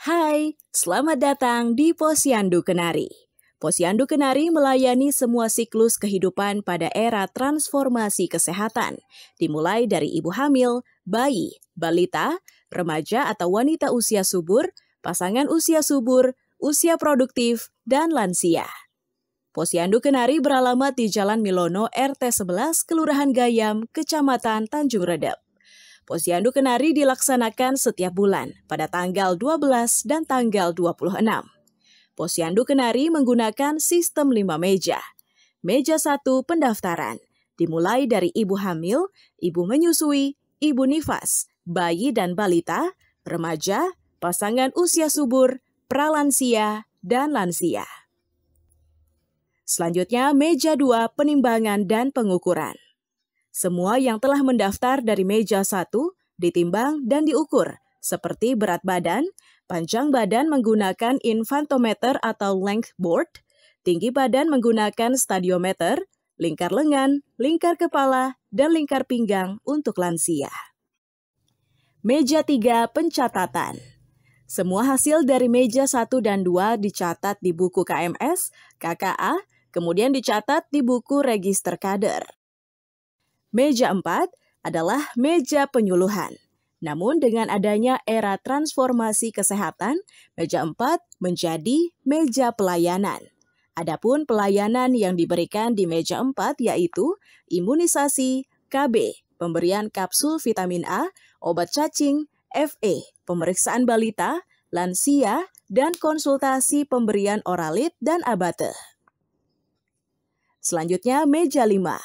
Hai, selamat datang di Posyandu Kenari. Posyandu Kenari melayani semua siklus kehidupan pada era transformasi kesehatan, dimulai dari ibu hamil, bayi, balita, remaja atau wanita usia subur, pasangan usia subur, usia produktif, dan lansia. Posyandu Kenari beralamat di Jalan Milono RT 11, Kelurahan Gayam, Kecamatan Tanjung Redep. Posyandu Kenari dilaksanakan setiap bulan pada tanggal 12 dan tanggal 26. Posyandu Kenari menggunakan sistem 5 meja. Meja 1 pendaftaran, dimulai dari ibu hamil, ibu menyusui, ibu nifas, bayi dan balita, remaja, pasangan usia subur, pralansia, dan lansia. Selanjutnya, meja 2 penimbangan dan pengukuran. Semua yang telah mendaftar dari meja 1 ditimbang dan diukur, seperti berat badan, panjang badan menggunakan infantometer atau length board, tinggi badan menggunakan stadiometer, lingkar lengan, lingkar kepala, dan lingkar pinggang untuk lansia. Meja 3 pencatatan. Semua hasil dari meja 1 dan 2 dicatat di buku KMS, KKA, kemudian dicatat di buku register kader. Meja 4 adalah meja penyuluhan. Namun dengan adanya era transformasi kesehatan, meja 4 menjadi meja pelayanan. Adapun pelayanan yang diberikan di meja 4 yaitu imunisasi, KB, pemberian kapsul vitamin A, obat cacing, FE, pemeriksaan balita, lansia, dan konsultasi pemberian oralit dan abate. Selanjutnya meja 5.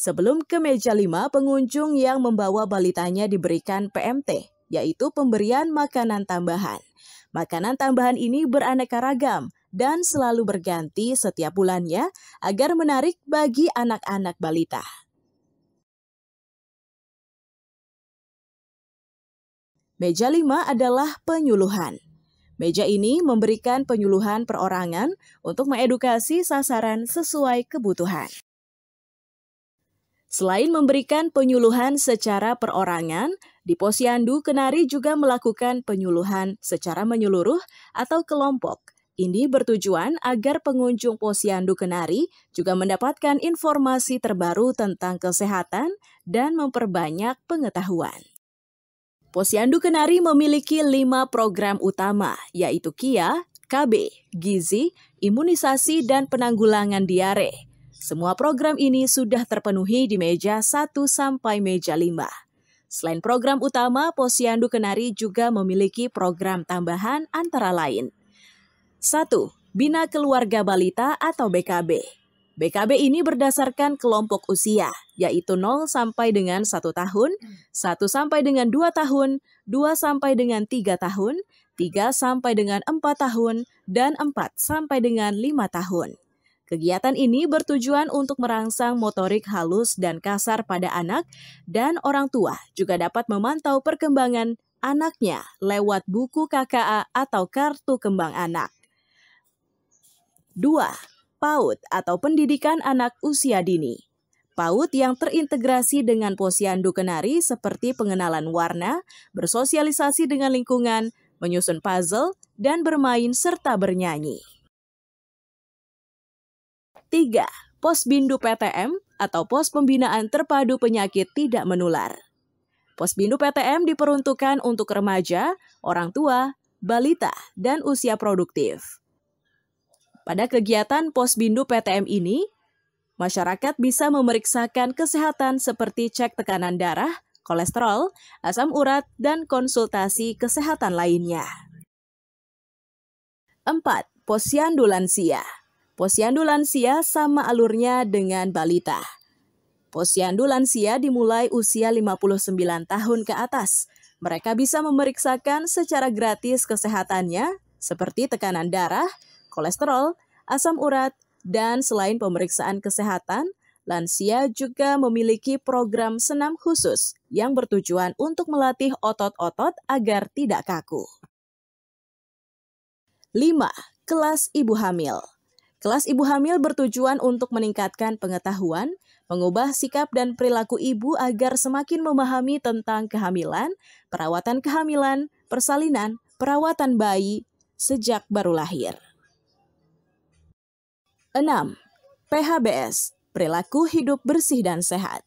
Sebelum ke meja 5, pengunjung yang membawa balitanya diberikan PMT, yaitu pemberian makanan tambahan. Makanan tambahan ini beraneka ragam dan selalu berganti setiap bulannya agar menarik bagi anak-anak balita. Meja 5 adalah penyuluhan. Meja ini memberikan penyuluhan perorangan untuk mengedukasi sasaran sesuai kebutuhan. Selain memberikan penyuluhan secara perorangan, di Posyandu Kenari juga melakukan penyuluhan secara menyeluruh atau kelompok. Ini bertujuan agar pengunjung Posyandu Kenari juga mendapatkan informasi terbaru tentang kesehatan dan memperbanyak pengetahuan. Posyandu Kenari memiliki 5 program utama, yaitu KIA, KB, Gizi, Imunisasi, dan Penanggulangan Diare. Semua program ini sudah terpenuhi di meja 1 sampai meja 5. Selain program utama, Posyandu Kenari juga memiliki program tambahan antara lain. 1. Bina Keluarga Balita atau BKB. BKB ini berdasarkan kelompok usia, yaitu 0 sampai dengan 1 tahun, 1 sampai dengan 2 tahun, 2 sampai dengan 3 tahun, 3 sampai dengan 4 tahun, dan 4 sampai dengan 5 tahun. Kegiatan ini bertujuan untuk merangsang motorik halus dan kasar pada anak, dan orang tua juga dapat memantau perkembangan anaknya lewat buku KKA atau Kartu Kembang Anak. 2. PAUD atau Pendidikan Anak Usia Dini. PAUD yang terintegrasi dengan Posyandu Kenari seperti pengenalan warna, bersosialisasi dengan lingkungan, menyusun puzzle, dan bermain serta bernyanyi. 3. Posbindu PTM atau Pos Pembinaan Terpadu Penyakit Tidak Menular. Posbindu PTM diperuntukkan untuk remaja, orang tua, balita, dan usia produktif. Pada kegiatan Posbindu PTM ini, masyarakat bisa memeriksakan kesehatan seperti cek tekanan darah, kolesterol, asam urat, dan konsultasi kesehatan lainnya. 4. Posyandu Lansia. Posyandu Lansia sama alurnya dengan balita. Posyandu Lansia dimulai usia 59 tahun ke atas. Mereka bisa memeriksakan secara gratis kesehatannya seperti tekanan darah, kolesterol, asam urat, dan selain pemeriksaan kesehatan, lansia juga memiliki program senam khusus yang bertujuan untuk melatih otot-otot agar tidak kaku. 5. Kelas Ibu Hamil. Kelas Ibu Hamil bertujuan untuk meningkatkan pengetahuan, mengubah sikap dan perilaku ibu agar semakin memahami tentang kehamilan, perawatan kehamilan, persalinan, perawatan bayi sejak baru lahir. 6. PHBS, perilaku hidup bersih dan sehat.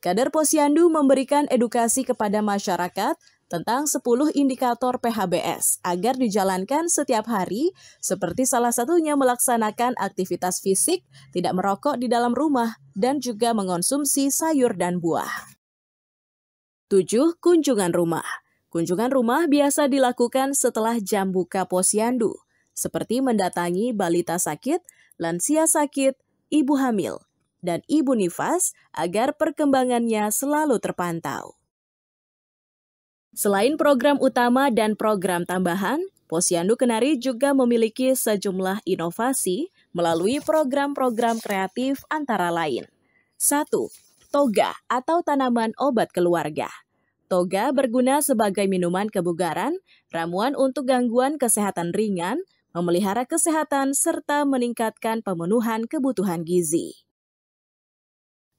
Kader Posyandu memberikan edukasi kepada masyarakat tentang 10 indikator PHBS agar dijalankan setiap hari, seperti salah satunya melaksanakan aktivitas fisik, tidak merokok di dalam rumah, dan juga mengonsumsi sayur dan buah. 7. Kunjungan rumah. Kunjungan rumah biasa dilakukan setelah jam buka Posyandu, seperti mendatangi balita sakit, lansia sakit, ibu hamil, dan ibu nifas agar perkembangannya selalu terpantau. Selain program utama dan program tambahan, Posyandu Kenari juga memiliki sejumlah inovasi melalui program-program kreatif antara lain. 1. Toga atau tanaman obat keluarga. Toga berguna sebagai minuman kebugaran, ramuan untuk gangguan kesehatan ringan, memelihara kesehatan, serta meningkatkan pemenuhan kebutuhan gizi.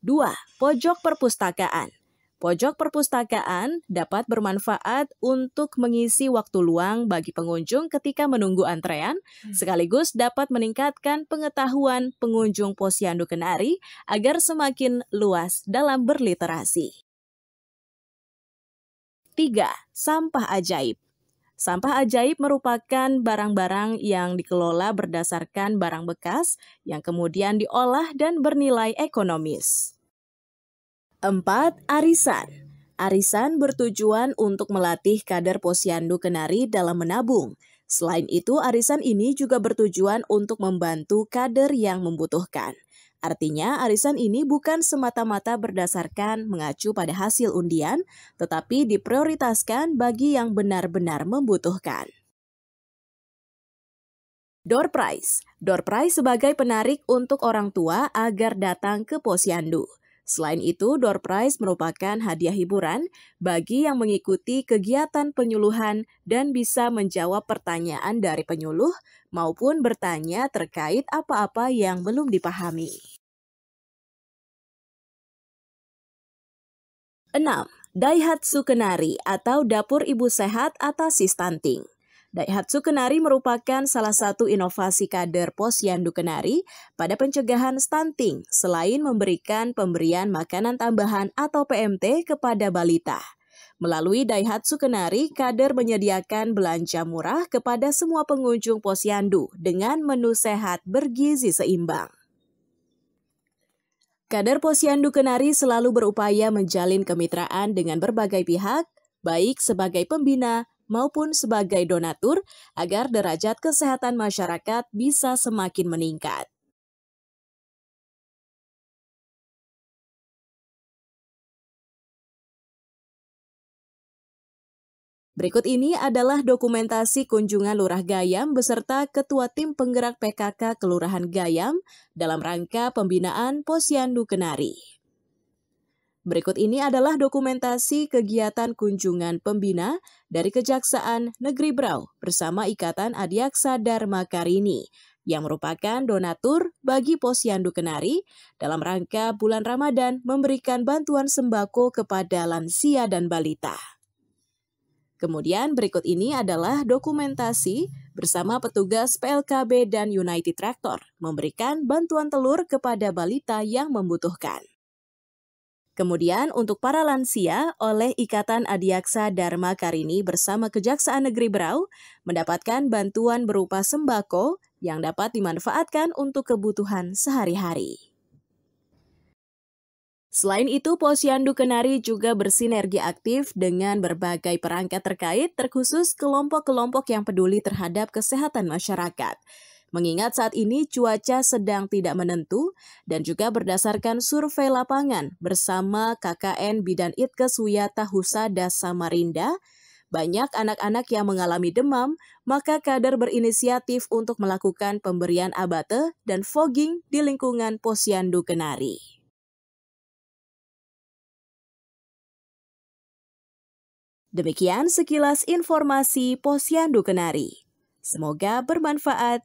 2. Pojok perpustakaan. Pojok perpustakaan dapat bermanfaat untuk mengisi waktu luang bagi pengunjung ketika menunggu antrean, sekaligus dapat meningkatkan pengetahuan pengunjung Posyandu Kenari agar semakin luas dalam berliterasi. 3. Sampah ajaib. Sampah ajaib merupakan barang-barang yang dikelola berdasarkan barang bekas yang kemudian diolah dan bernilai ekonomis. 4. Arisan. Arisan bertujuan untuk melatih kader Posyandu Kenari dalam menabung. Selain itu, arisan ini juga bertujuan untuk membantu kader yang membutuhkan. Artinya, arisan ini bukan semata-mata berdasarkan mengacu pada hasil undian, tetapi diprioritaskan bagi yang benar-benar membutuhkan. Door prize. Door prize sebagai penarik untuk orang tua agar datang ke Posyandu. Selain itu, door prize merupakan hadiah hiburan bagi yang mengikuti kegiatan penyuluhan dan bisa menjawab pertanyaan dari penyuluh maupun bertanya terkait apa-apa yang belum dipahami. 6. Daihatsu Kenari atau Dapur Ibu Sehat atasi Stunting. Daihatsu Kenari merupakan salah satu inovasi kader Posyandu Kenari pada pencegahan stunting selain memberikan pemberian makanan tambahan atau PMT kepada balita. Melalui Daihatsu Kenari, kader menyediakan belanja murah kepada semua pengunjung Posyandu dengan menu sehat bergizi seimbang. Kader Posyandu Kenari selalu berupaya menjalin kemitraan dengan berbagai pihak, baik sebagai pembina maupun sebagai donatur, agar derajat kesehatan masyarakat bisa semakin meningkat. Berikut ini adalah dokumentasi kunjungan Lurah Gayam beserta Ketua Tim Penggerak PKK Kelurahan Gayam dalam rangka pembinaan Posyandu Kenari. Berikut ini adalah dokumentasi kegiatan kunjungan pembina dari Kejaksaan Negeri Brau bersama Ikatan Adiaksa Dharma Karini yang merupakan donatur bagi Posyandu Kenari dalam rangka bulan Ramadan memberikan bantuan sembako kepada lansia dan balita. Kemudian berikut ini adalah dokumentasi bersama petugas PLKB dan United Tractor memberikan bantuan telur kepada balita yang membutuhkan. Kemudian untuk para lansia oleh Ikatan Adiaksa Dharma Karini bersama Kejaksaan Negeri Brau mendapatkan bantuan berupa sembako yang dapat dimanfaatkan untuk kebutuhan sehari-hari. Selain itu, Posyandu Kenari juga bersinergi aktif dengan berbagai perangkat terkait terkhusus kelompok-kelompok yang peduli terhadap kesehatan masyarakat. Mengingat saat ini cuaca sedang tidak menentu dan juga berdasarkan survei lapangan bersama KKN Bidan Itkes Wiyata Husada Samarinda, banyak anak-anak yang mengalami demam, maka kader berinisiatif untuk melakukan pemberian abate dan fogging di lingkungan Posyandu Kenari. Demikian sekilas informasi Posyandu Kenari. Semoga bermanfaat